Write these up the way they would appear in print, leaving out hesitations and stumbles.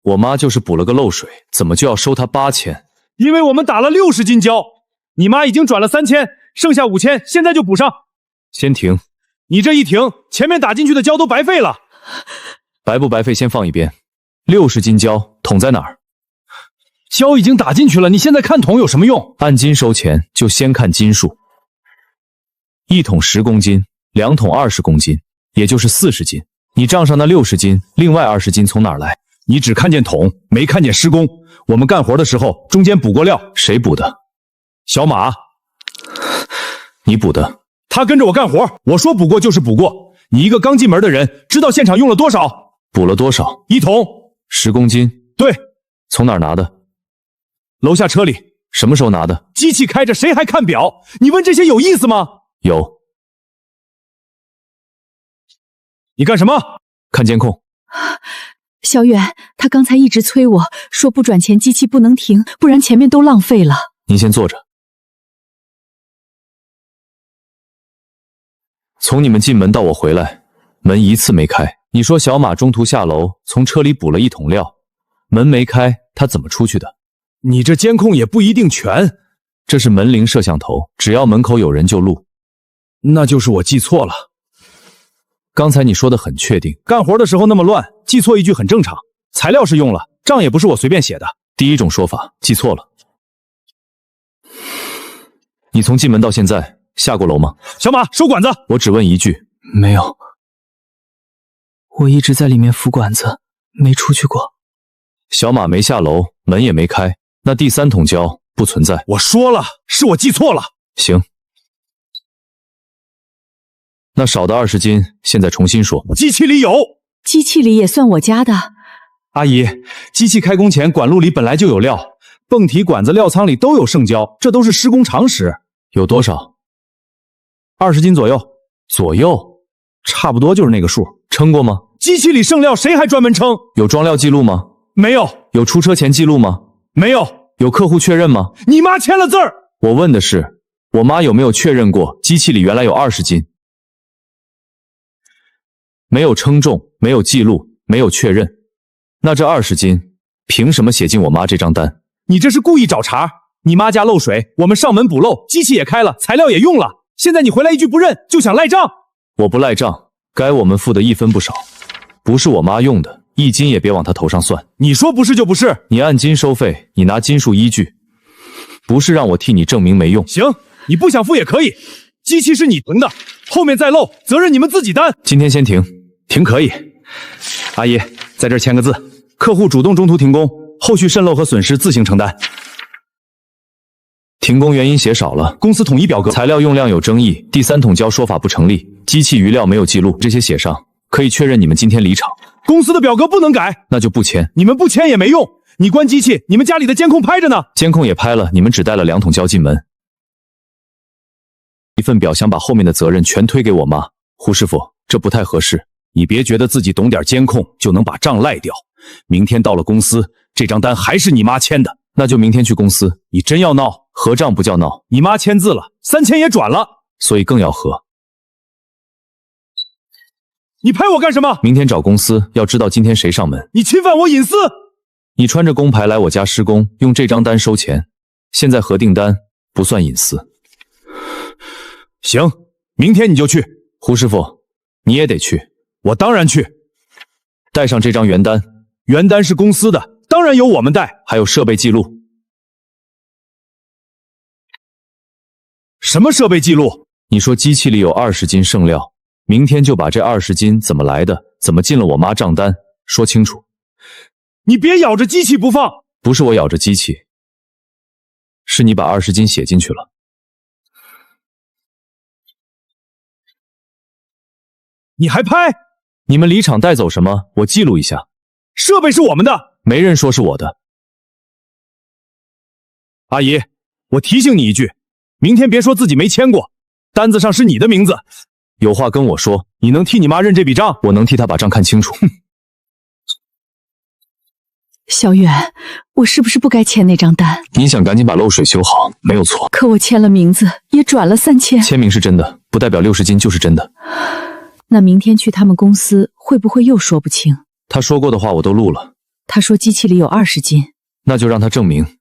我妈就是补了个漏水，怎么就要收她8000？因为我们打了60斤胶，你妈已经转了3000，剩下5000，现在就补上。先停！你这一停，前面打进去的胶都白费了。白不白费先放一边。60斤胶，桶在哪儿？胶已经打进去了，你现在看桶有什么用？按斤收钱就先看斤数。1桶10公斤，2桶20公斤，也就是40斤。你账上那60斤，另外20斤从哪儿来？你只看见桶，没看见施工。我们干活的时候中间补过料。谁补的？小马。你补的。他跟着我干活，我说补过就是补过。你一个刚进门的人，知道现场用了多少？补了多少？1桶10公斤。对。从哪儿拿的？楼下车里。什么时候拿的？机器开着，谁还看表？你问这些有意思吗？有。你干什么？看监控。小远，他刚才一直催我说不转钱机器不能停，不然前面都浪费了。您先坐着。从你们进门到我回来，门一次没开。你说小马中途下楼，从车里补了1桶料，门没开，他怎么出去的？你这监控也不一定全。这是门铃摄像头，只要门口有人就录。那就是我记错了。刚才你说的很确定，干活的时候那么乱，记错一句很正常。材料是用了，账也不是我随便写的。第一种说法，记错了。你从进门到现在下过楼吗？小马，收管子！我只问一句。没有，我一直在里面扶管子，没出去过。小马没下楼，门也没开，那第3桶胶不存在。我说了，是我记错了。行。那少的20斤，现在重新说。机器里有。机器里也算我家的。阿姨，机器开工前管路里本来就有料，泵体、管子、料仓里都有剩胶，这都是施工常识。有多少？20斤左右。左右？差不多就是那个数。称过吗？机器里剩料谁还专门称？有装料记录吗？没有。有出车前记录吗？没有。有客户确认吗？你妈签了字儿。我问的是，我妈有没有确认过机器里原来有20斤？没有称重，没有记录，没有确认。那这20斤凭什么写进我妈这张单？你这是故意找茬。你妈家漏水，我们上门补漏，机器也开了，材料也用了，现在你回来一句不认，就想赖账。我不赖账，该我们付的1分不少，不是我妈用的，1斤也别往她头上算。你说不是就不是。你按斤收费，你拿斤数依据，不是让我替你证明没用。行，你不想付也可以，机器是你停的，后面再漏，责任你们自己担。今天先停。停可以。阿姨，在这儿签个字，客户主动中途停工，后续渗漏和损失自行承担。停工原因写少了，公司统一表格。材料用量有争议，第3桶胶说法不成立，机器余料没有记录，这些写上，可以确认你们今天离场。公司的表格不能改，那就不签。你们不签也没用，你关机器，你们家里的监控拍着呢。监控也拍了，你们只带了2桶胶进门。一份表想把后面的责任全推给我妈，胡师傅，这不太合适。你别觉得自己懂点监控就能把账赖掉，明天到了公司，这张单还是你妈签的，那就明天去公司。你真要闹，合账不叫闹。你妈签字了，3000也转了，所以更要合。你拍我干什么？明天找公司，要知道今天谁上门。你侵犯我隐私。你穿着工牌来我家施工，用这张单收钱，现在核订单不算隐私。行，明天你就去。胡师傅，你也得去。我当然去。带上这张原单，原单是公司的，当然由我们带。还有设备记录。什么设备记录？你说机器里有20斤剩料，明天就把这20斤怎么来的，怎么进了我妈账单，说清楚。你别咬着机器不放。不是我咬着机器，是你把20斤写进去了。你还拍？你们离场带走什么？我记录一下。设备是我们的。没人说是我的。阿姨，我提醒你一句，明天别说自己没签过，单子上是你的名字。有话跟我说。你能替你妈认这笔账？我能替她把账看清楚。小远，我是不是不该签那张单？你想赶紧把漏水修好，没有错。可我签了名字，也转了3000。签名是真的，不代表60斤就是真的。那明天去他们公司会不会又说不清？他说过的话我都录了，他说机器里有20斤。那就让他证明。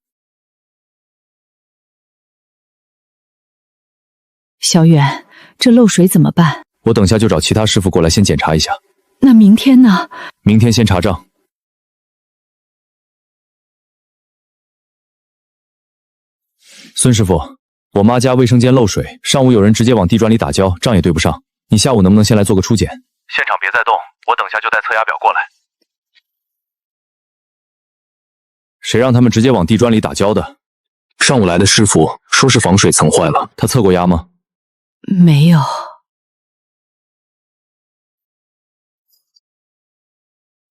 小远，这漏水怎么办？我等下就找其他师傅过来先检查一下。那明天呢？明天先查账。孙师傅，我妈家卫生间漏水，上午有人直接往地砖里打胶，账也对不上。你下午能不能先来做个初检？现场别再动，我等下就带测压表过来。谁让他们直接往地砖里打胶的？上午来的师傅说是防水层坏了，他测过压吗？没有。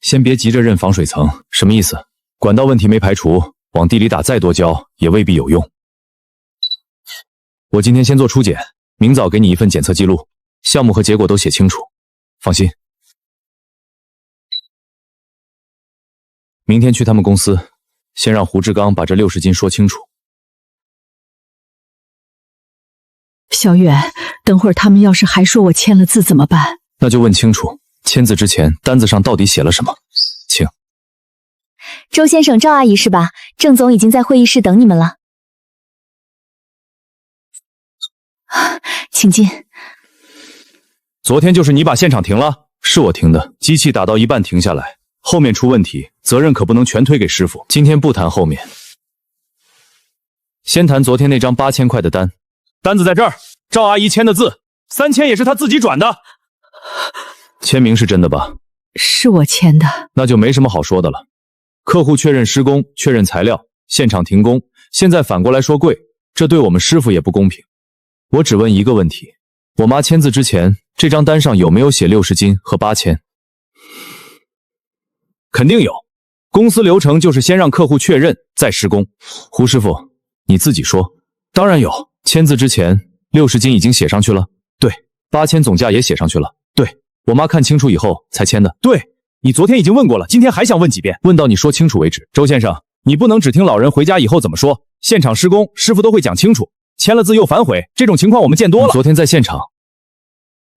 先别急着认防水层，什么意思？管道问题没排除，往地里打再多胶也未必有用。我今天先做初检，明早给你一份检测记录，项目和结果都写清楚。放心。明天去他们公司，先让胡志刚把这60斤说清楚。小远，等会儿他们要是还说我签了字怎么办？那就问清楚，签字之前单子上到底写了什么。请。周先生、赵阿姨是吧？郑总已经在会议室等你们了，请进。昨天就是你把现场停了？是我停的，机器打到一半停下来，后面出问题，责任可不能全推给师傅。今天不谈后面，先谈昨天那张8000块的单。单子在这儿，赵阿姨签的字，3000也是她自己转的。签名是真的吧？是我签的。那就没什么好说的了。客户确认施工，确认材料，现场停工，现在反过来说贵，这对我们师傅也不公平。我只问一个问题，我妈签字之前，这张单上有没有写60斤和8000？肯定有，公司流程就是先让客户确认，再施工。胡师傅，你自己说。当然有，签字之前60斤已经写上去了。对，8000总价也写上去了。对，我妈看清楚以后才签的。对，你昨天已经问过了，今天还想问几遍？问到你说清楚为止。周先生，你不能只听老人回家以后怎么说，现场施工师傅都会讲清楚，签了字又反悔，这种情况我们见多了。昨天在现场。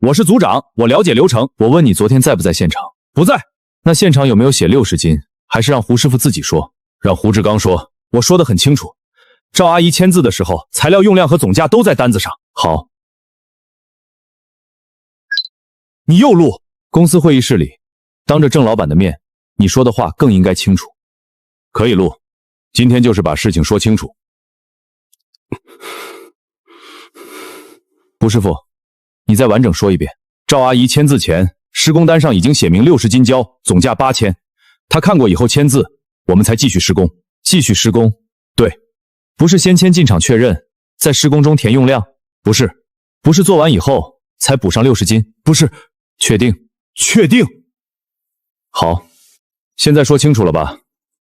我是组长，我了解流程。我问你昨天在不在现场？不在。那现场有没有写60斤？还是让胡师傅自己说？让胡志刚说。我说得很清楚，赵阿姨签字的时候，材料用量和总价都在单子上。好。你又录。公司会议室里，当着郑老板的面，你说的话更应该清楚。可以录，今天就是把事情说清楚。胡师傅，你再完整说一遍。赵阿姨签字前，施工单上已经写明60斤胶，总价8000。她看过以后签字，我们才继续施工。继续施工？对。不是先签进场确认，在施工中填用量？不是。不是做完以后才补上60斤？不是。确定？确定。好，现在说清楚了吧？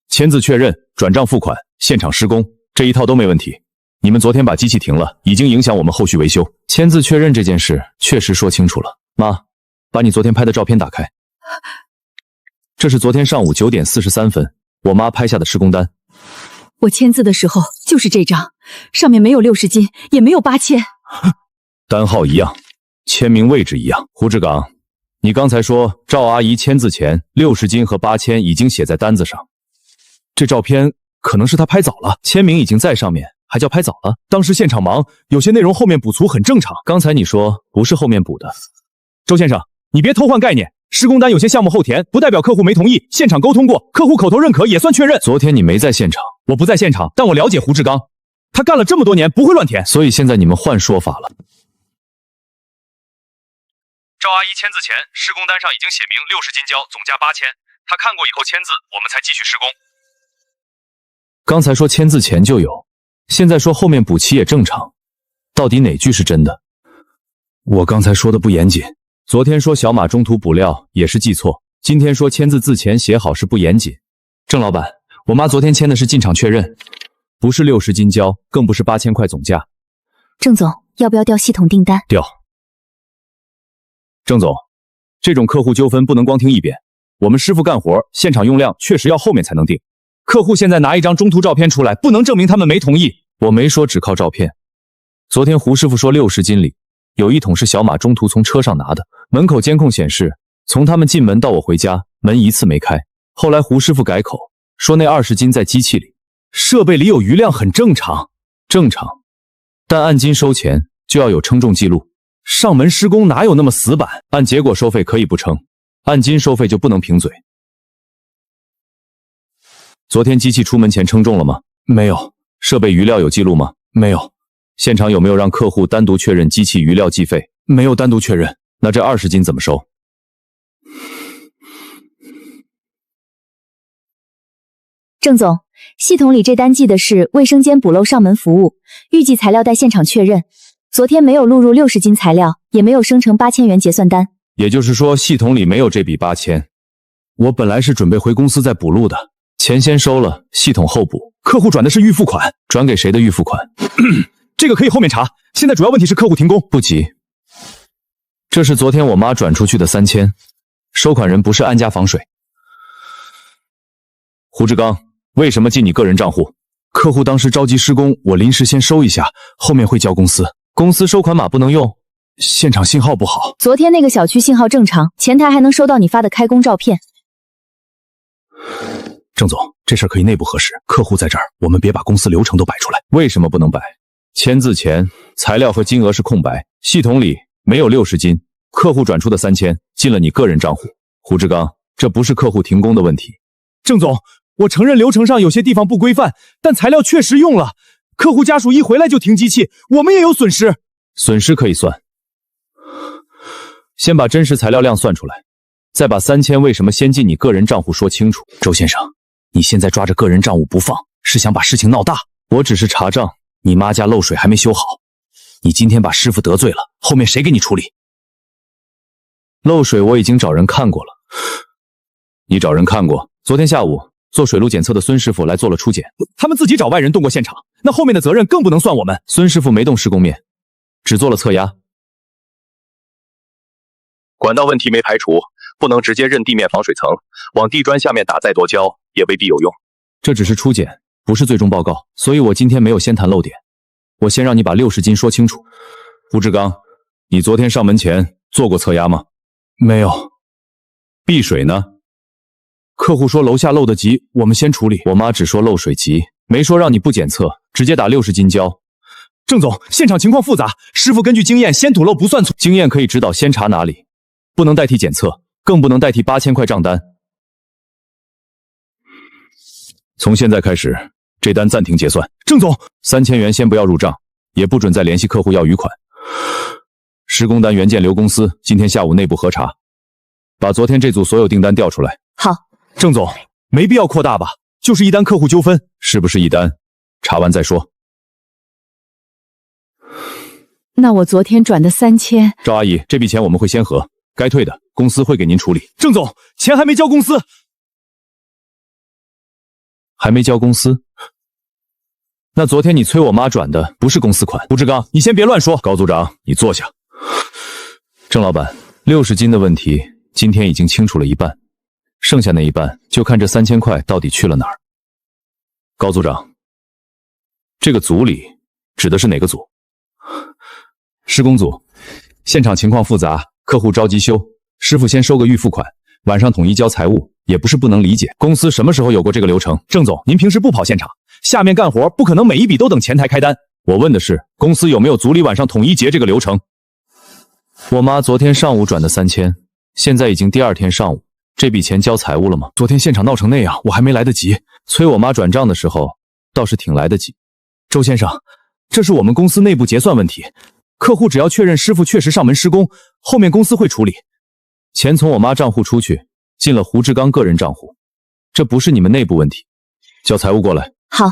签字确认，转账付款，现场施工，这一套都没问题。你们昨天把机器停了，已经影响我们后续维修。签字确认这件事确实说清楚了。妈，把你昨天拍的照片打开。这是昨天上午9点43分，我妈拍下的施工单。我签字的时候就是这张，上面没有60斤，也没有8000。单号一样，签名位置一样。胡志刚，你刚才说赵阿姨签字前60斤和8000已经写在单子上，这照片可能是她拍早了，签名已经在上面，还叫拍早了？当时现场忙，有些内容后面补足很正常。刚才你说不是后面补的。周先生，你别偷换概念，施工单有些项目后填，不代表客户没同意，现场沟通过，客户口头认可也算确认。昨天你没在现场。我不在现场，但我了解胡志刚，他干了这么多年，不会乱填。所以现在你们换说法了。赵阿姨签字前，施工单上已经写明60斤胶，总价8000。她看过以后签字，我们才继续施工。刚才说签字前就有，现在说后面补齐也正常，到底哪句是真的？我刚才说的不严谨，昨天说小马中途补料也是记错，今天说签字前写好是不严谨。郑老板，我妈昨天签的是进场确认，不是60斤胶，更不是8000块总价。郑总，要不要调系统订单？调。郑总，这种客户纠纷不能光听一遍，我们师傅干活，现场用量确实要后面才能定。客户现在拿一张中途照片出来，不能证明他们没同意。我没说只靠照片。昨天胡师傅说60斤里有1桶是小马中途从车上拿的，门口监控显示，从他们进门到我回家，门一次没开。后来胡师傅改口，说那20斤在机器里，设备里有余量很正常，正常。但按斤收钱就要有称重记录，上门施工哪有那么死板？按结果收费可以不称，按斤收费就不能凭嘴。昨天机器出门前称重了吗？没有。设备余料有记录吗？没有。现场有没有让客户单独确认机器余料计费？没有单独确认。那这20斤怎么收？郑总，系统里这单记的是卫生间补漏上门服务，预计材料待现场确认。昨天没有录入60斤材料，也没有生成8000元结算单。也就是说，系统里没有这笔8000。我本来是准备回公司再补录的，钱先收了，系统后补。客户转的是预付款，转给谁的预付款？这个可以后面查。现在主要问题是客户停工。不急，这是昨天我妈转出去的3000，收款人不是安家防水。胡志刚，为什么进你个人账户？客户当时着急施工，我临时先收一下，后面会交公司。公司收款码不能用，现场信号不好。昨天那个小区信号正常，前台还能收到你发的开工照片。郑总，这事儿可以内部核实。客户在这儿，我们别把公司流程都摆出来。为什么不能摆？签字前材料和金额是空白，系统里没有60斤，客户转出的3000进了你个人账户。胡志刚，这不是客户停工的问题。郑总，我承认流程上有些地方不规范，但材料确实用了。客户家属一回来就停机器，我们也有损失。损失可以算，先把真实材料量算出来，再把3000为什么先进你个人账户说清楚。周先生，你现在抓着个人账务不放，是想把事情闹大？我只是查账，你妈家漏水还没修好，你今天把师傅得罪了，后面谁给你处理？漏水我已经找人看过了。你找人看过？昨天下午做水路检测的孙师傅来做了初检，他们自己找外人动过现场，那后面的责任更不能算我们。孙师傅没动施工面，只做了测压。管道问题没排除，不能直接认地面防水层，往地砖下面打再多胶也未必有用。这只是初检，不是最终报告，所以我今天没有先谈漏点，我先让你把60斤说清楚。胡志刚，你昨天上门前做过测压吗？没有。避水呢？客户说楼下漏得急，我们先处理。我妈只说漏水急，没说让你不检测，直接打60斤胶。郑总，现场情况复杂，师傅根据经验，先堵漏不算错。经验可以指导先查哪里，不能代替检测，更不能代替8000块账单。从现在开始，这单暂停结算。郑总，3000元先不要入账，也不准再联系客户要余款。施工单原件留公司，今天下午内部核查，把昨天这组所有订单调出来。好。郑总，没必要扩大吧？就是一单客户纠纷，是不是一单？查完再说。那我昨天转的3000，赵阿姨，这笔钱我们会先核，该退的公司会给您处理。郑总，钱还没交公司。还没交公司？那昨天你催我妈转的不是公司款。胡志刚，你先别乱说。高组长，你坐下。郑老板，60斤的问题今天已经清楚了一半，剩下那一半就看这3000块到底去了哪儿。高组长，这个组里指的是哪个组？施工组。现场情况复杂，客户着急修，师傅先收个预付款，晚上统一交财务，也不是不能理解。公司什么时候有过这个流程？郑总，您平时不跑现场，下面干活不可能每一笔都等前台开单。我问的是，公司有没有组里晚上统一结这个流程？我妈昨天上午转的3000，现在已经第2天上午，这笔钱交财务了吗？昨天现场闹成那样，我还没来得及催我妈转账的时候，倒是挺来得及。周先生，这是我们公司内部结算问题，客户只要确认师傅确实上门施工，后面公司会处理。钱从我妈账户出去，进了胡志刚个人账户，这不是你们内部问题。叫财务过来。好。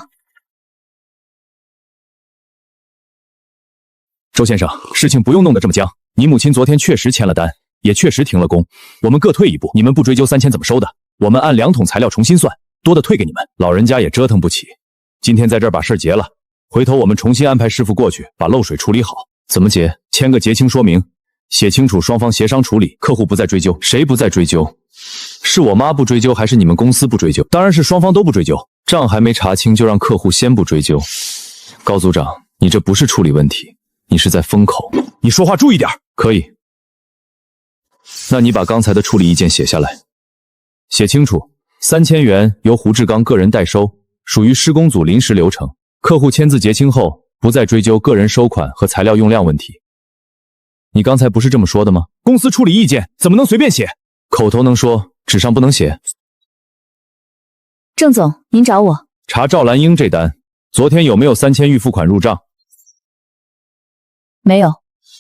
周先生，事情不用弄得这么僵，你母亲昨天确实签了单，也确实停了工，我们各退一步。你们不追究3000怎么收的？我们按2桶材料重新算，多的退给你们。老人家也折腾不起，今天在这儿把事儿结了，回头我们重新安排师傅过去把漏水处理好。怎么结？签个结清说明，写清楚双方协商处理，客户不再追究。谁不再追究？是我妈不追究，还是你们公司不追究？当然是双方都不追究。账还没查清就让客户先不追究。高组长，你这不是处理问题，你是在封口。你说话注意点。可以。那你把刚才的处理意见写下来，写清楚3000元由胡志刚个人代收，属于施工组临时流程。客户签字结清后，不再追究个人收款和材料用量问题。你刚才不是这么说的吗？公司处理意见怎么能随便写？口头能说，纸上不能写。郑总，您找我？查赵兰英这单，昨天有没有3000预付款入账？没有。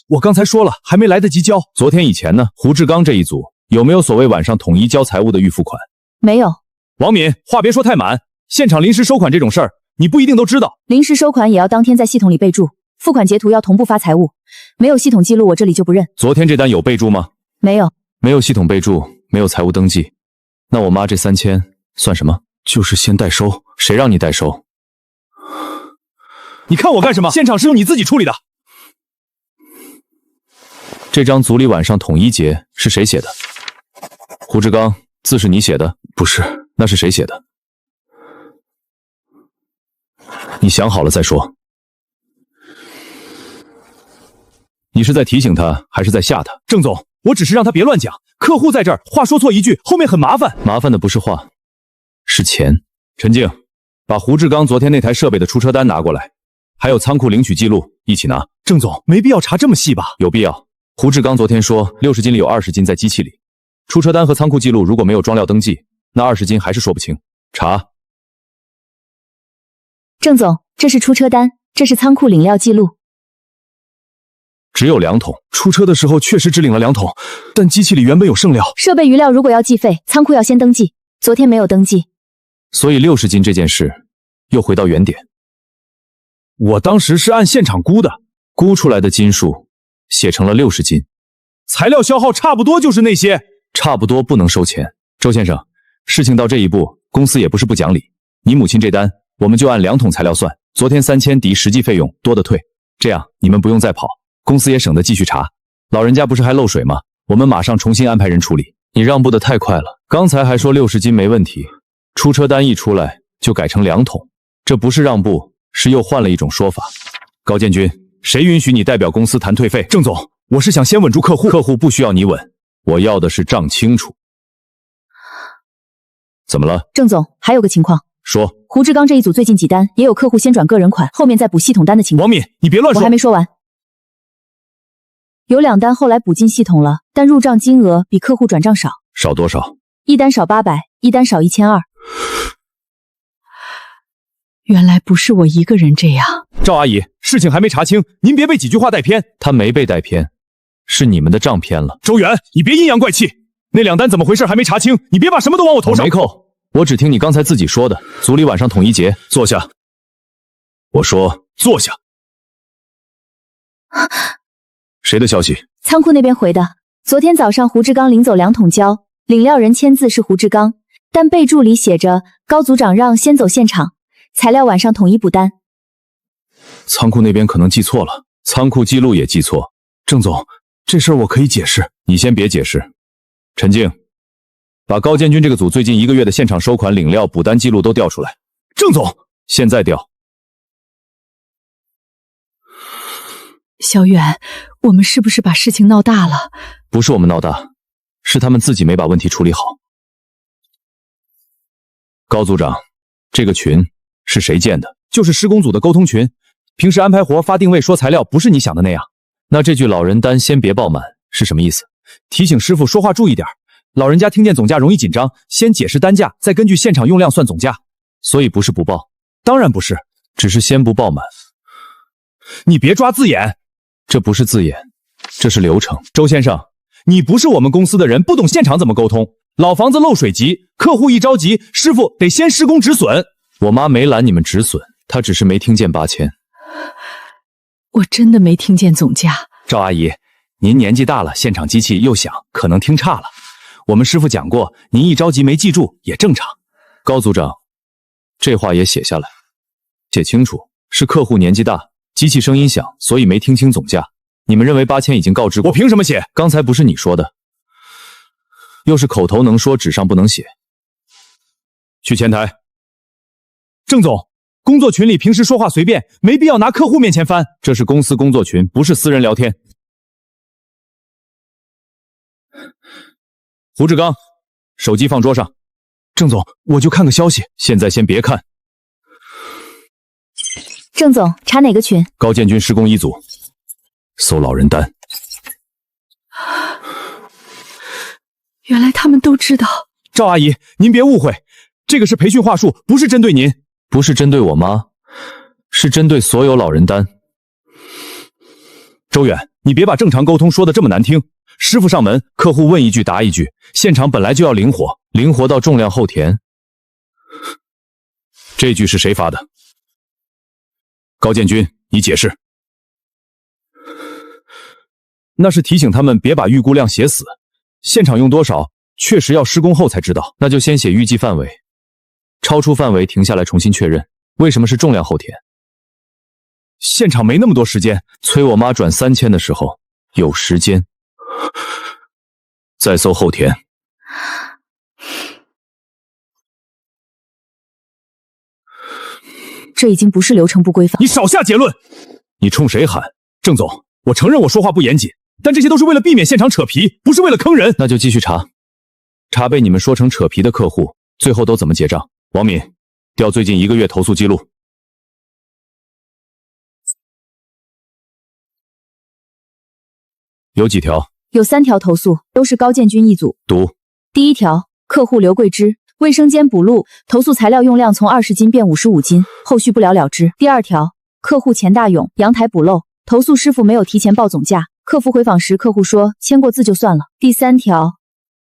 我刚才说了，还没来得及交。昨天以前呢？胡志刚这一组有没有所谓晚上统一交财务的预付款？没有。王敏，话别说太满，现场临时收款这种事儿，你不一定都知道。临时收款也要当天在系统里备注，付款截图要同步发财务，没有系统记录我这里就不认。昨天这单有备注吗？没有。没有系统备注，没有财务登记，那我妈这3000算什么？就是先代收。谁让你代收？你看我干什么？现场是用你自己处理的。这张组里晚上统一结是谁写的？胡志刚，字是你写的？不是，那是谁写的？你想好了再说。你是在提醒他，还是在吓他？郑总，我只是让他别乱讲，客户在这儿，话说错一句，后面很麻烦。麻烦的不是话，是钱。陈静，把胡志刚昨天那台设备的出车单拿过来，还有仓库领取记录一起拿。郑总，没必要查这么细吧？有必要。胡志刚昨天说60斤里有20斤在机器里，出车单和仓库记录如果没有装料登记，那20斤还是说不清。查。郑总，这是出车单，这是仓库领料记录。只有2桶，出车的时候确实只领了2桶，但机器里原本有剩料。设备余料如果要计费，仓库要先登记，昨天没有登记。所以60斤这件事又回到原点。我当时是按现场估的，估出来的斤数写成了60斤，材料消耗差不多就是那些，差不多不能收钱。周先生，事情到这一步，公司也不是不讲理。你母亲这单，我们就按2桶材料算，昨天3000抵实际费用，多的退，这样你们不用再跑，公司也省得继续查。老人家不是还漏水吗？我们马上重新安排人处理。你让步的太快了，刚才还说60斤没问题，出车单一出来就改成2桶，这不是让步，是又换了一种说法。高建军，谁允许你代表公司谈退费？郑总，我是想先稳住客户。客户不需要你稳，我要的是账清楚。怎么了？郑总，还有个情况。说。胡志刚这一组最近几单也有客户先转个人款，后面再补系统单的情况。王敏，你别乱说。我还没说完。有2单后来补进系统了，但入账金额比客户转账少。少多少？一单少800，一单少1200。原来不是我一个人这样。赵阿姨，事情还没查清，您别被几句话带偏。他没被带偏，是你们的账偏了。周元，你别阴阳怪气，那2单怎么回事还没查清，你别把什么都往我头上没扣，我只听你刚才自己说的。组里晚上统一结，坐下。我说坐下。谁的消息？仓库那边回的。昨天早上胡志刚领走2桶胶，领料人签字是胡志刚，但备注里写着高组长让先走现场，材料晚上统一补单。仓库那边可能记错了，仓库记录也记错。郑总，这事儿我可以解释。你先别解释。陈静，把高建军这个组最近1个月的现场收款、领料、补单记录都调出来。郑总，现在调。小远，我们是不是把事情闹大了？不是我们闹大，是他们自己没把问题处理好。高组长，这个群是谁建的？就是施工组的沟通群，平时安排活发定位说材料，不是你想的那样。那这句老人单先别报满是什么意思？提醒师傅说话注意点，老人家听见总价容易紧张，先解释单价，再根据现场用量算总价。所以不是不报？当然不是，只是先不报满。你别抓字眼，这不是字眼，这是流程。周先生，你不是我们公司的人，不懂现场怎么沟通。老房子漏水急，客户一着急，师傅得先施工止损。我妈没拦你们止损，她只是没听见8000。我真的没听见总价。赵阿姨，您年纪大了，现场机器又响，可能听差了。我们师傅讲过，您一着急没记住也正常。高组长，这话也写下来，写清楚，是客户年纪大，机器声音响，所以没听清总价。你们认为8000已经告知过？我凭什么写？刚才不是你说的，又是口头能说，纸上不能写。去前台。郑总，工作群里平时说话随便，没必要拿客户面前翻。这是公司工作群，不是私人聊天。胡志刚，手机放桌上。郑总，我就看个消息，现在先别看。郑总，查哪个群？高建军施工一组，搜老人单。原来他们都知道。赵阿姨，您别误会，这个是培训话术，不是针对您，不是针对我妈，是针对所有老人单。周远，你别把正常沟通说的这么难听。师傅上门，客户问一句答一句，现场本来就要灵活，灵活到重量后填。这句是谁发的？高建军，你解释。那是提醒他们别把预估量写死，现场用多少，确实要施工后才知道。那就先写预计范围，超出范围停下来重新确认。为什么是重量后填？现场没那么多时间，催我妈转3000的时候有时间。再搜后填。这已经不是流程不规范。你少下结论！你冲谁喊？郑总，我承认我说话不严谨，但这些都是为了避免现场扯皮，不是为了坑人。那就继续查，查被你们说成扯皮的客户，最后都怎么结账。王敏，调最近1个月投诉记录。有几条？有3条投诉，都是高建军一组。读。第1条，客户刘桂芝，卫生间补录，投诉材料用量从20斤变55斤，后续不了了之。第2条，客户钱大勇，阳台补漏，投诉师傅没有提前报总价，客服回访时，客户说签过字就算了。第3条，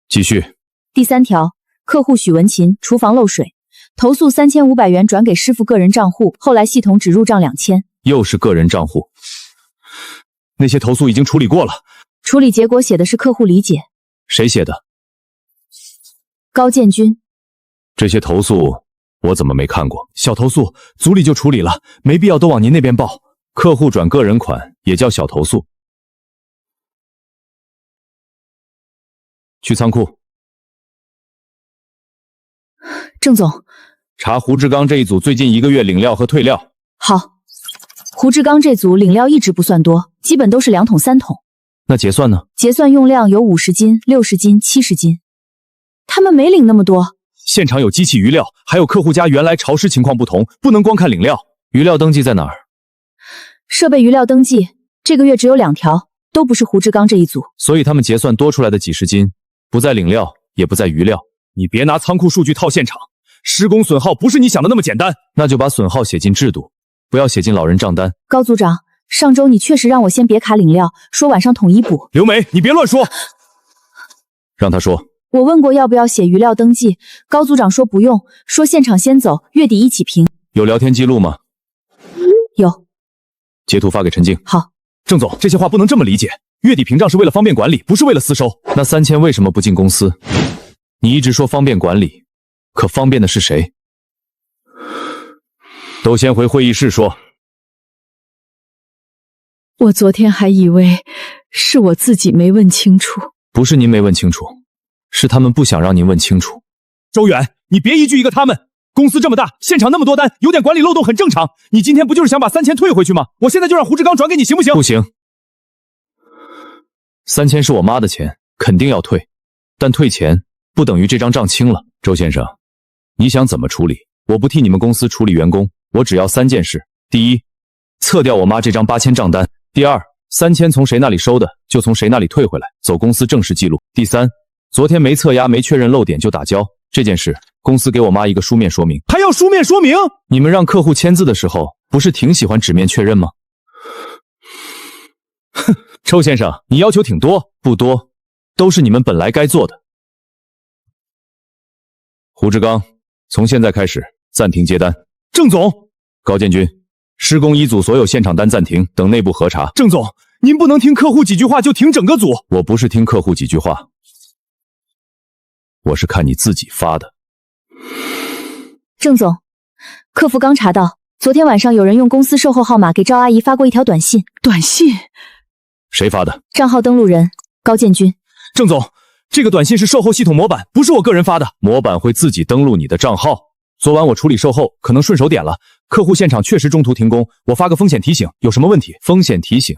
继续。第3条，客户许文琴，厨房漏水，投诉3500元转给师傅个人账户，后来系统只入账2000。又是个人账户。那些投诉已经处理过了。处理结果写的是客户理解。谁写的？高建军。这些投诉我怎么没看过？小投诉组里就处理了，没必要都往您那边报。客户转个人款也叫小投诉。去仓库。郑总，查胡志刚这一组最近1个月领料和退料。好。胡志刚这组领料一直不算多，基本都是2桶3桶。那结算呢？结算用量有50斤、60斤、70斤，他们没领那么多。现场有机器余料，还有客户家原来潮湿情况不同，不能光看领料。余料登记在哪儿？设备余料登记，这个月只有2条，都不是胡志刚这一组。所以他们结算多出来的几十斤，不在领料，也不在余料。你别拿仓库数据套现场，施工损耗不是你想的那么简单。那就把损耗写进制度，不要写进老人账单。高组长，上周你确实让我先别卡领料，说晚上统一补。刘梅，你别乱说。让他说。我问过要不要写余料登记，高组长说不用，说现场先走，月底一起评。有聊天记录吗？有。截图发给陈静。好。郑总，这些话不能这么理解，月底屏障是为了方便管理，不是为了私收。那3000为什么不进公司？你一直说方便管理，可方便的是谁？都先回会议室说。我昨天还以为是我自己没问清楚。不是您没问清楚，是他们不想让您问清楚。周远，你别一句一个他们。公司这么大，现场那么多单，有点管理漏洞很正常。你今天不就是想把3000退回去吗？我现在就让胡志刚转给你，行不行？不行。3000是我妈的钱，肯定要退，但退钱不等于这张账清了。周先生，你想怎么处理？我不替你们公司处理员工，我只要3件事：第一，撤掉我妈这张8000账单；第二，3000从谁那里收的，就从谁那里退回来，走公司正式记录；第三，昨天没测压没确认漏点就打交，这件事公司给我妈一个书面说明。还要书面说明？你们让客户签字的时候，不是挺喜欢纸面确认吗？哼，周先生，你要求挺多。不多，都是你们本来该做的。胡志刚，从现在开始暂停接单。郑总。高建军，施工一组所有现场单暂停，等内部核查。郑总，您不能听客户几句话就停整个组。我不是听客户几句话，我是看你自己发的。郑总，客服刚查到，昨天晚上有人用公司售后号码给赵阿姨发过一条短信。短信？谁发的？账号登录人高建军。郑总，这个短信是售后系统模板，不是我个人发的。模板会自己登录你的账号。昨晚我处理售后，可能顺手点了，客户现场确实中途停工，我发个风险提醒，有什么问题？风险提醒，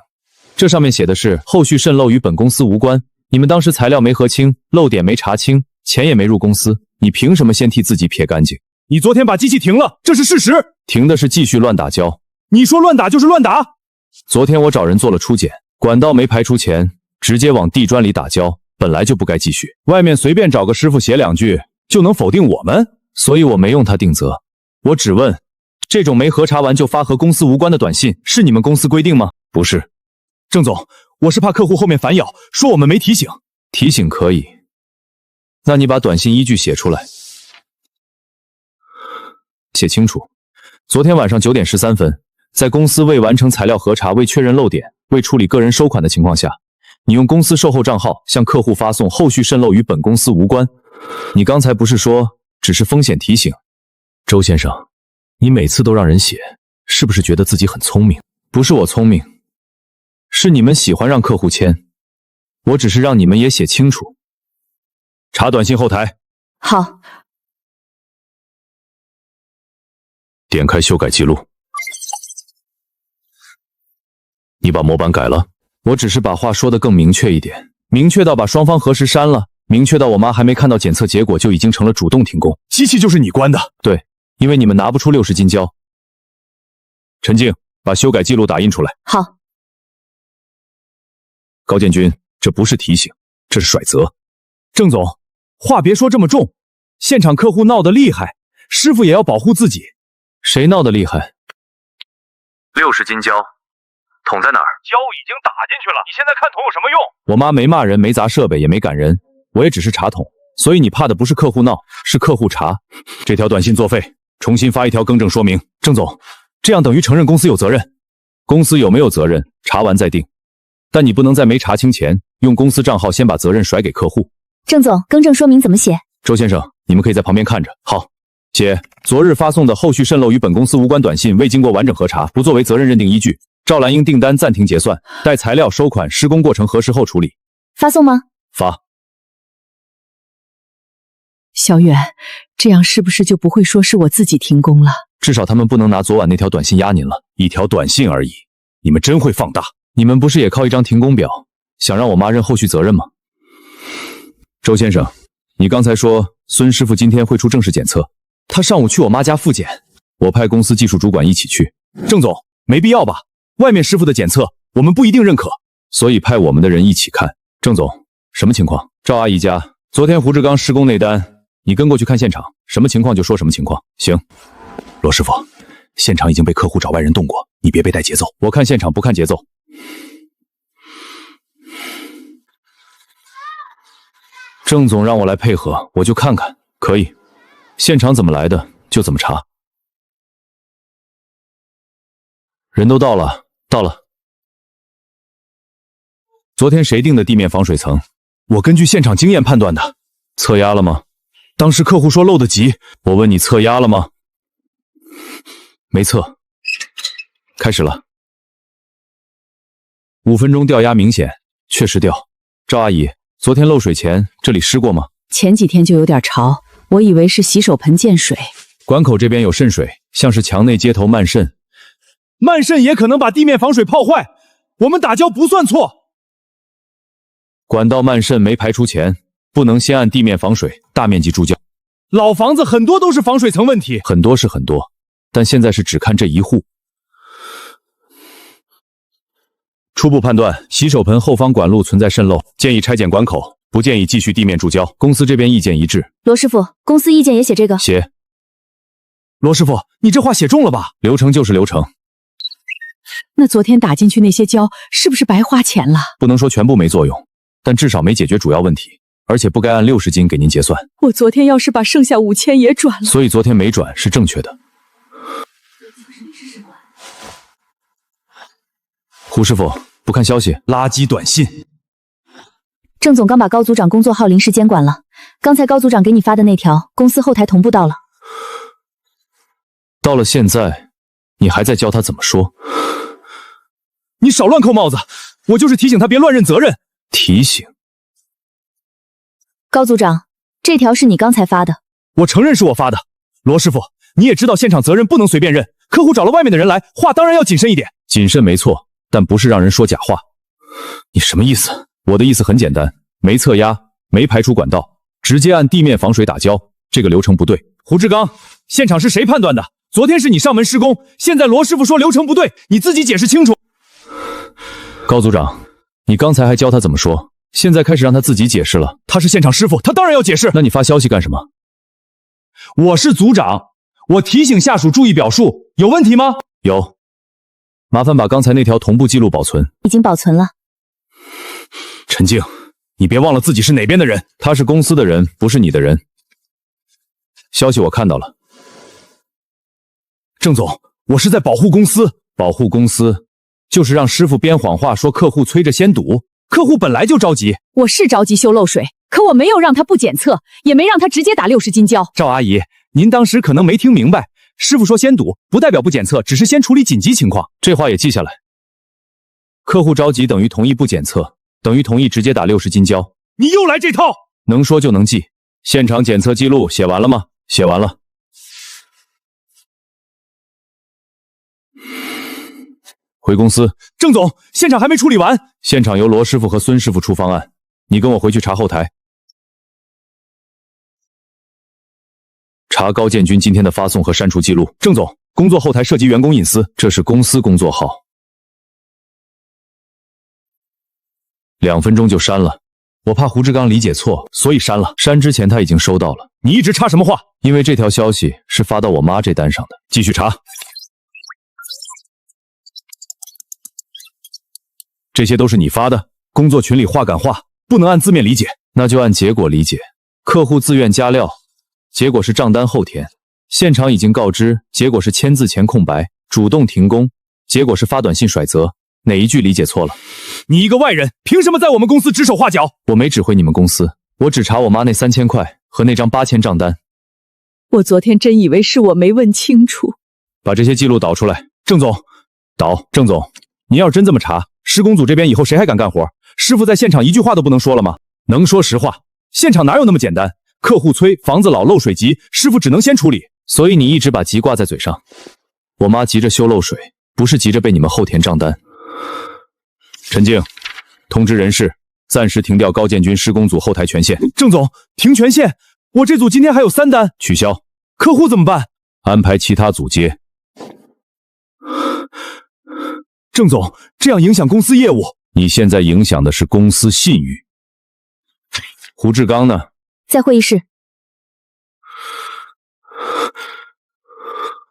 这上面写的是后续渗漏与本公司无关，你们当时材料没核清，漏点没查清，钱也没入公司，你凭什么先替自己撇干净？你昨天把机器停了，这是事实。停的是继续乱打胶。你说乱打就是乱打。昨天我找人做了初检，管道没排出前，直接往地砖里打胶，本来就不该继续。外面随便找个师傅写2句就能否定我们，所以我没用他定责。我只问，这种没核查完就发和公司无关的短信是你们公司规定吗？不是。郑总，我是怕客户后面反咬，说我们没提醒。提醒可以，那你把短信依据写出来，写清楚。昨天晚上9点13分，在公司未完成材料核查、未确认漏点、未处理个人收款的情况下，你用公司售后账号向客户发送后续渗漏与本公司无关。你刚才不是说只是风险提醒？周先生，你每次都让人写，是不是觉得自己很聪明？不是我聪明，是你们喜欢让客户签。我只是让你们也写清楚。查短信后台。好。点开修改记录。你把模板改了？我只是把话说得更明确一点，明确到把双方核实删了，明确到我妈还没看到检测结果就已经成了主动停工。机器就是你关的？对，因为你们拿不出60斤胶。陈静，把修改记录打印出来。好。高建军，这不是提醒，这是甩责。郑总，话别说这么重，现场客户闹得厉害，师傅也要保护自己。谁闹得厉害？60斤胶，桶在哪儿？胶已经打进去了，你现在看桶有什么用？我妈没骂人，没砸设备，也没赶人，我也只是查桶。所以你怕的不是客户闹，是客户查。这条短信作废，重新发一条更正说明。郑总，这样等于承认公司有责任。公司有没有责任，查完再定。但你不能在没查清前，用公司账号先把责任甩给客户。郑总，更正说明怎么写？周先生，你们可以在旁边看着。好，写昨日发送的后续渗漏与本公司无关短信未经过完整核查，不作为责任认定依据。赵兰英订单暂停结算，待材料收款、施工过程核实后处理。发送吗？发。小远，这样是不是就不会说是我自己停工了？至少他们不能拿昨晚那条短信压您了。一条短信而已，你们真会放大。你们不是也靠一张停工表，想让我妈认后续责任吗？周先生，你刚才说孙师傅今天会出正式检测，他上午去我妈家复检，我派公司技术主管一起去。郑总，没必要吧？外面师傅的检测我们不一定认可，所以派我们的人一起看。郑总，什么情况？赵阿姨家昨天胡志刚施工那单，你跟过去看现场，什么情况就说什么情况。行。罗师傅，现场已经被客户找外人动过，你别被带节奏。我看现场不看节奏。郑总让我来配合，我就看看。可以，现场怎么来的就怎么查。人都到了，到了。昨天谁定的地面防水层？我根据现场经验判断的。测压了吗？当时客户说漏得急，我问你测压了吗？没测。开始了。5分钟掉压明显，确实掉。赵阿姨，昨天漏水前这里湿过吗？前几天就有点潮，我以为是洗手盆溅水。管口这边有渗水，像是墙内接头漫渗。漫渗也可能把地面防水泡坏，我们打胶不算错。管道漫渗没排出前，不能先按地面防水大面积注胶。老房子很多都是防水层问题，很多是很多，但现在是只看这一户。初步判断，洗手盆后方管路存在渗漏，建议拆剪管口，不建议继续地面注胶。公司这边意见一致。罗师傅，公司意见也写这个？写。罗师傅，你这话写重了吧？流程就是流程。那昨天打进去那些胶是不是白花钱了？不能说全部没作用，但至少没解决主要问题，而且不该按60斤给您结算。我昨天要是把剩下5000也转了，所以昨天没转是正确的。胡师傅，不看消息，垃圾短信。郑总刚把高组长工作号临时监管了，刚才高组长给你发的那条，公司后台同步到了。到了现在，你还在教他怎么说？你少乱扣帽子，我就是提醒他别乱认责任。提醒。高组长，这条是你刚才发的。我承认是我发的。罗师傅，你也知道现场责任不能随便认，客户找了外面的人来，话当然要谨慎一点。谨慎没错，但不是让人说假话。你什么意思？我的意思很简单，没测压，没排除管道，直接按地面防水打胶，这个流程不对。胡志刚，现场是谁判断的？昨天是你上门施工，现在罗师傅说流程不对，你自己解释清楚。高组长，你刚才还教他怎么说，现在开始让他自己解释了。他是现场师傅，他当然要解释。那你发消息干什么？我是组长，我提醒下属注意表述，有问题吗？有。麻烦把刚才那条同步记录保存。已经保存了。陈静，你别忘了自己是哪边的人。他是公司的人，不是你的人。消息我看到了。郑总，我是在保护公司。保护公司就是让师傅编谎话说客户催着先堵，客户本来就着急。我是着急修漏水，可我没有让他不检测，也没让他直接打60斤胶。赵阿姨，您当时可能没听明白，师傅说先堵不代表不检测，只是先处理紧急情况。这话也记下来。客户着急等于同意不检测，等于同意直接打60斤胶。你又来这套，能说就能记。现场检测记录写完了吗？写完了。回公司。郑总，现场还没处理完。现场由罗师傅和孙师傅出方案，你跟我回去查后台，查高建军今天的发送和删除记录。郑总，工作后台涉及员工隐私，这是公司公作号，2分钟就删了。我怕胡志刚理解错，所以删了。删之前他已经收到了。你一直插什么话？因为这条消息是发到我妈这单上的。继续查。这些都是你发的，工作群里话赶话，不能按字面理解，那就按结果理解。客户自愿加料，结果是账单后填；现场已经告知，结果是签字前空白；主动停工，结果是发短信甩责。哪一句理解错了？你一个外人，凭什么在我们公司指手画脚？我没指挥你们公司，我只查我妈那3000块和那张8000账单。我昨天真以为是我没问清楚。把这些记录导出来。郑总，导。郑总，您要是真这么查，施工组这边以后谁还敢干活？师傅在现场一句话都不能说了吗？能说实话，现场哪有那么简单？客户催，房子老漏水急，师傅只能先处理。所以你一直把急挂在嘴上。我妈急着修漏水，不是急着被你们后填账单。陈静，通知人事，暂时停掉高建军施工组后台权限。郑总，停权限？我这组今天还有3单，取消。客户怎么办？安排其他组接。郑总，这样影响公司业务。你现在影响的是公司信誉。胡志刚呢？在会议室。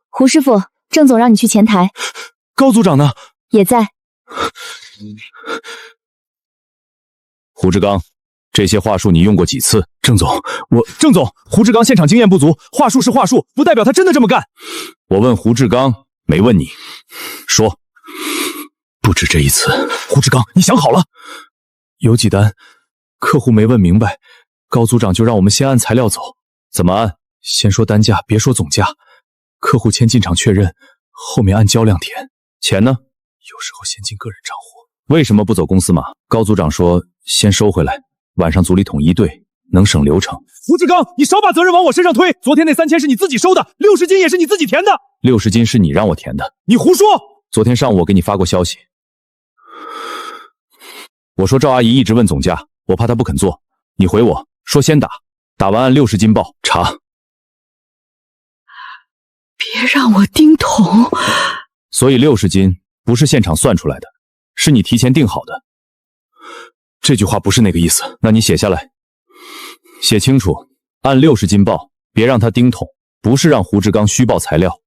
胡师傅，郑总让你去前台。高组长呢？也在。胡志刚，这些话术你用过几次？郑总，郑总，胡志刚现场经验不足，话术是话术，不代表他真的这么干。我问胡志刚，没问你。说。不止这一次。胡志刚，你想好了？有几单客户没问明白，高组长就让我们先按材料走。怎么按？先说单价，别说总价。客户签进场确认，后面按交量填。钱呢？有时候先进个人账户。为什么不走公司码？高组长说先收回来，晚上组里统一对，能省流程。胡志刚，你少把责任往我身上推。昨天那3000是你自己收的，60斤也是你自己填的。60斤是你让我填的。你胡说！昨天上午我给你发过消息，我说赵阿姨一直问总价，我怕她不肯做，你回我说先打，打完按60斤报查。别让我盯桶。所以60斤不是现场算出来的，是你提前定好的。这句话不是那个意思，那你写下来，写清楚，按60斤报，别让他盯桶，不是让胡志刚虚报材料。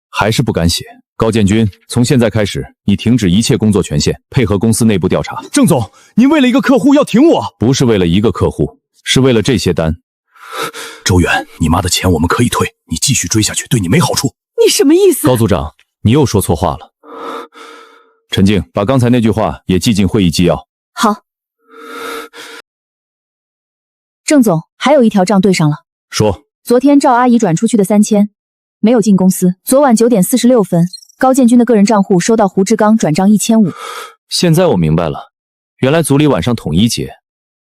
还是不敢写。高建军，从现在开始，你停止一切工作权限，配合公司内部调查。郑总，您为了一个客户要停我？不是为了一个客户，是为了这些单。周远，你妈的钱我们可以退，你继续追下去对你没好处。你什么意思？高组长，你又说错话了。陈静，把刚才那句话也记进会议纪要。好。郑总，还有一条账对上了。说。昨天赵阿姨转出去的3000没有进公司。昨晚9点46分，高建军的个人账户收到胡志刚转账1500。现在我明白了，原来组里晚上统一结，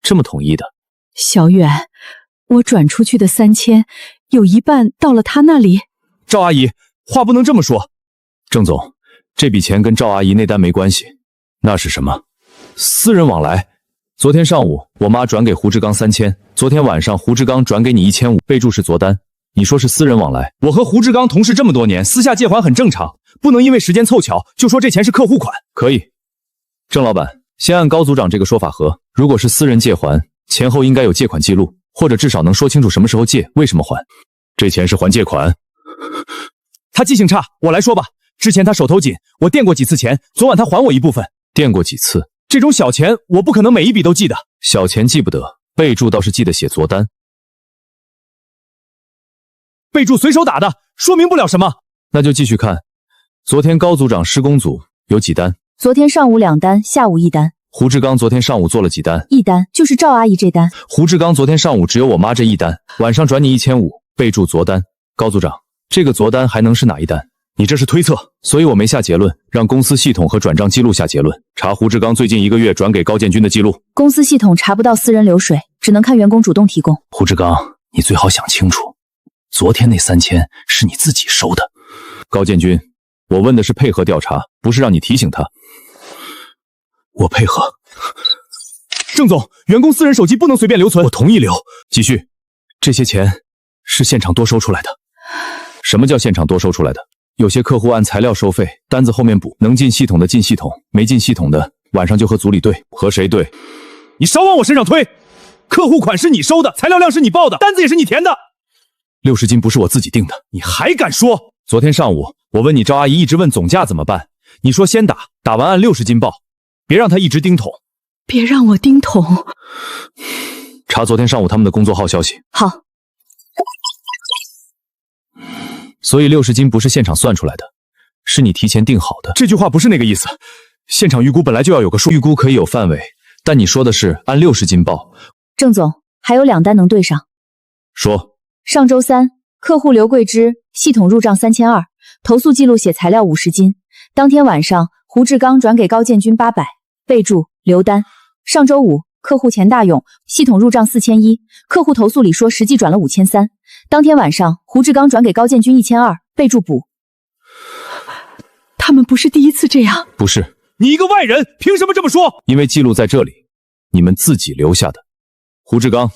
这么统一的。小远，我转出去的3000有一半到了他那里。赵阿姨，话不能这么说。郑总，这笔钱跟赵阿姨那单没关系，那是什么？私人往来，昨天上午我妈转给胡志刚3000，昨天晚上胡志刚转给你1500，备注是昨单。你说是私人往来，我和胡志刚同事这么多年，私下借款很正常，不能因为时间凑巧就说这钱是客户款。可以。郑老板，先按高组长这个说法核，如果是私人借还，前后应该有借款记录，或者至少能说清楚什么时候借，为什么还。这钱是还借款。他记性差，我来说吧。之前他手头紧，我垫过几次钱，昨晚他还我一部分。垫过几次？这种小钱我不可能每一笔都记得。小钱记不得，备注倒是记得写昨单。备注随手打的，说明不了什么。那就继续看，昨天高组长施工组有几单？昨天上午2单，下午1单。胡志刚昨天上午做了几单？1单，就是赵阿姨这单。胡志刚昨天上午只有我妈这一单，晚上转你1500，备注昨单。高组长，这个昨单还能是哪一单？你这是推测，所以我没下结论，让公司系统和转账记录下结论，查胡志刚最近1个月转给高建军的记录。公司系统查不到私人流水，只能看员工主动提供。胡志刚，你最好想清楚，昨天那3000是你自己收的。高建军，我问的是配合调查，不是让你提醒他。我配合。郑总，员工私人手机不能随便留存。我同意留。继续。这些钱是现场多收出来的。什么叫现场多收出来的？有些客户按材料收费，单子后面补，能进系统的进系统，没进系统的晚上就和组里对。和谁对？你少往我身上推。客户款是你收的，材料量是你报的，单子也是你填的。60斤不是我自己定的，你还敢说？昨天上午我问你，赵阿姨一直问总价怎么办，你说先打，打完按60斤报，别让她一直盯桶。别让我盯桶。查昨天上午他们的工作号消息。好。所以60斤不是现场算出来的，是你提前定好的。这句话不是那个意思，现场预估本来就要有个数，预估可以有范围，但你说的是按60斤报。郑总，还有2单能对上。说。上周3，客户刘桂芝系统入账3200，投诉记录写材料50斤。当天晚上，胡志刚转给高建军800，备注留单。上周5，客户钱大勇系统入账4100，客户投诉里说实际转了5300。当天晚上，胡志刚转给高建军1200，备注补。他们不是第一次这样。不是。你一个外人，凭什么这么说？因为记录在这里，你们自己留下的。胡志刚，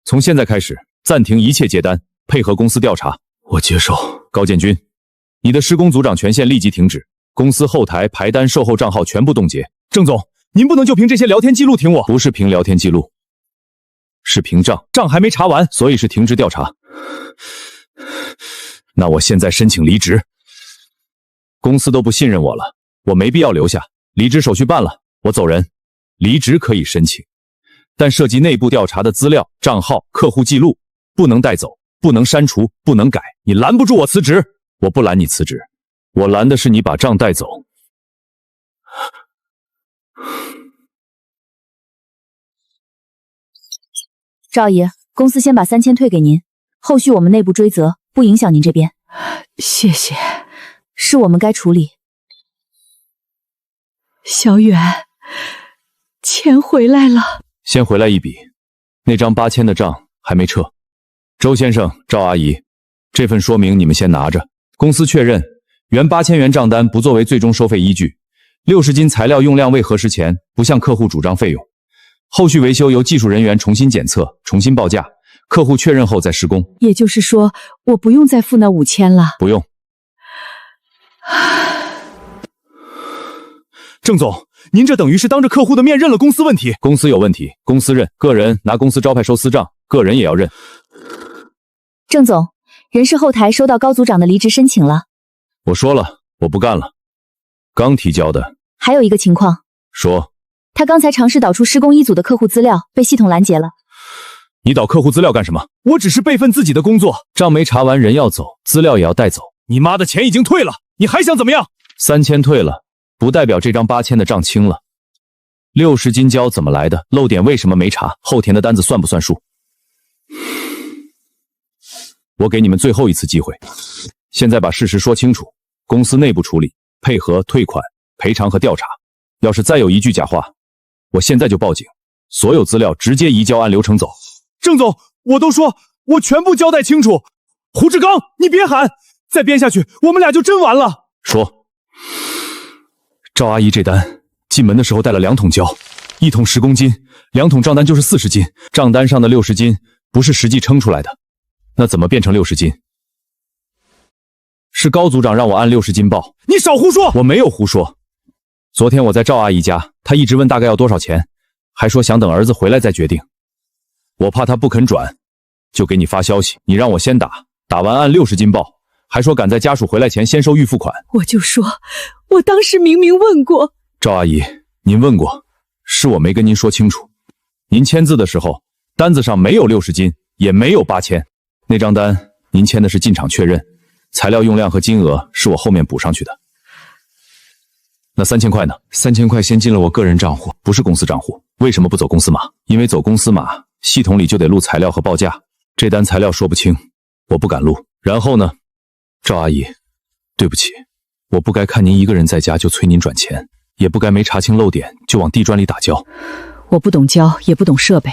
从现在开始暂停一切接单，配合公司调查。我接受。高建军，你的施工组长权限立即停止，公司后台排单售后账号全部冻结。郑总，您不能就凭这些聊天记录停我。不是凭聊天记录，是凭账，账还没查完，所以是停职调查。那我现在申请离职。公司都不信任我了，我没必要留下，离职手续办了，我走人。离职可以申请，但涉及内部调查的资料、账号、客户记录，不能带走，不能删除，不能改。你拦不住我辞职，我不拦你辞职，我拦的是你把账带走。赵姨，公司先把3000退给您，后续我们内部追责，不影响您这边。谢谢。是我们该处理。小远，钱回来了。先回来一笔，那张8000的账还没撤。周先生、赵阿姨，这份说明你们先拿着。公司确认，原8000元账单不作为最终收费依据，60斤材料用量未核实前，不向客户主张费用。后续维修由技术人员重新检测，重新报价，客户确认后再施工。也就是说，我不用再付那5000了？不用。郑总，您这等于是当着客户的面认了公司问题。公司有问题，公司认；个人拿公司招牌收私账，个人也要认。郑总，人事后台收到高组长的离职申请了。我说了，我不干了。刚提交的。还有一个情况。说。他刚才尝试导出施工一组的客户资料，被系统拦截了。你导客户资料干什么？我只是备份自己的工作。账没查完，人要走，资料也要带走。你妈的钱已经退了，你还想怎么样？3000退了，不代表这张8000的账清了。60斤胶怎么来的？漏点为什么没查？后填的单子算不算数？我给你们最后一次机会，现在把事实说清楚，公司内部处理，配合退款、赔偿和调查。要是再有一句假话，我现在就报警，所有资料直接移交，按流程走。郑总，我都说我全部交代清楚。胡志刚，你别喊，再编下去我们俩就真完了。说。赵阿姨这单进门的时候带了2桶胶， 1桶10公斤，2桶账单就是40斤，账单上的60斤不是实际称出来的，那怎么变成60斤？是高组长让我按60斤报。你少胡说！我没有胡说。昨天我在赵阿姨家，她一直问大概要多少钱，还说想等儿子回来再决定。我怕她不肯转，就给你发消息，你让我先打，打完按60斤报，还说赶在家属回来前先收预付款。我就说，我当时明明问过。赵阿姨，您问过，是我没跟您说清楚。您签字的时候，单子上没有60斤，也没有8000。那张单您签的是进场确认，材料用量和金额是我后面补上去的。那3000块呢？3000块先进了我个人账户，不是公司账户。为什么不走公司码？因为走公司码，系统里就得录材料和报价，这单材料说不清，我不敢录。然后呢，赵阿姨，对不起，我不该看您一个人在家就催您转钱，也不该没查清漏点就往地砖里打胶。我不懂胶，也不懂设备，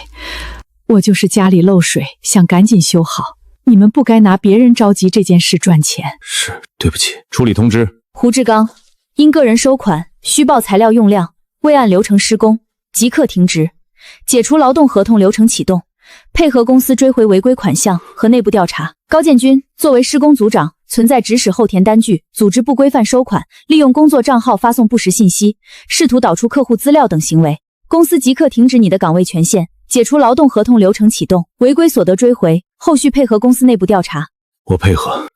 我就是家里漏水，想赶紧修好。你们不该拿别人着急这件事赚钱。是，对不起。处理通知。胡志刚因个人收款虚报材料用量，未按流程施工，即刻停职，解除劳动合同流程启动，配合公司追回违规款项和内部调查。高建军作为施工组长，存在指使后填单据、组织不规范收款、利用工作账号发送不实信息、试图导出客户资料等行为，公司即刻停止你的岗位权限，解除劳动合同流程启动，违规所得追回，后续配合公司内部调查。我配合。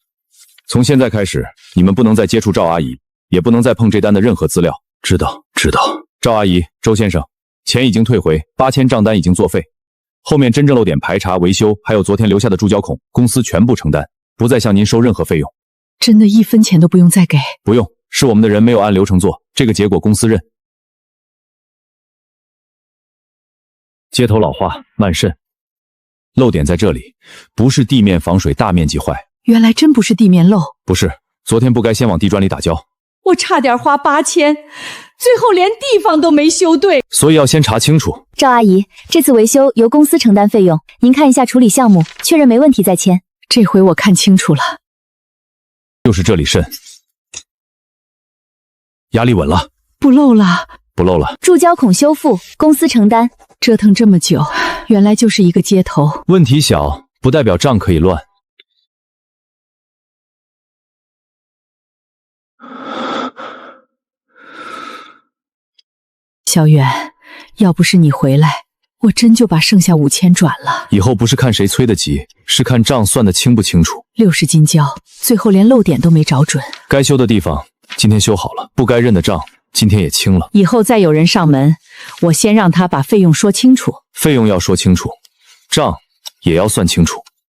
从现在开始，你们不能再接触赵阿姨，也不能再碰这单的任何资料。知道，知道。赵阿姨，周先生，钱已经退回，8000账单已经作废，后面真正漏点排查、维修，还有昨天留下的注胶孔，公司全部承担，不再向您收任何费用。真的1分钱都不用再给？不用，是我们的人没有按流程做，这个结果公司认。街头老话，慢渗。漏点在这里，不是地面防水大面积坏。原来真不是地面漏。不是，昨天不该先往地砖里打胶。我差点花8000，最后连地方都没修对。所以要先查清楚。赵阿姨，这次维修由公司承担费用，您看一下处理项目，确认没问题再签。这回我看清楚了，就是这里渗。压力稳了，不漏了，不漏了。注胶孔修复，公司承担。折腾这么久，原来就是一个接头。问题小，不代表账可以乱。小远，要不是你回来，我真就把剩下5000转了。以后不是看谁催得急，是看账算得清不清楚。60斤胶，最后连漏点都没找准。该修的地方今天修好了，不该认的账今天也清了。以后再有人上门，我先让他把费用说清楚。费用要说清楚，账也要算清楚。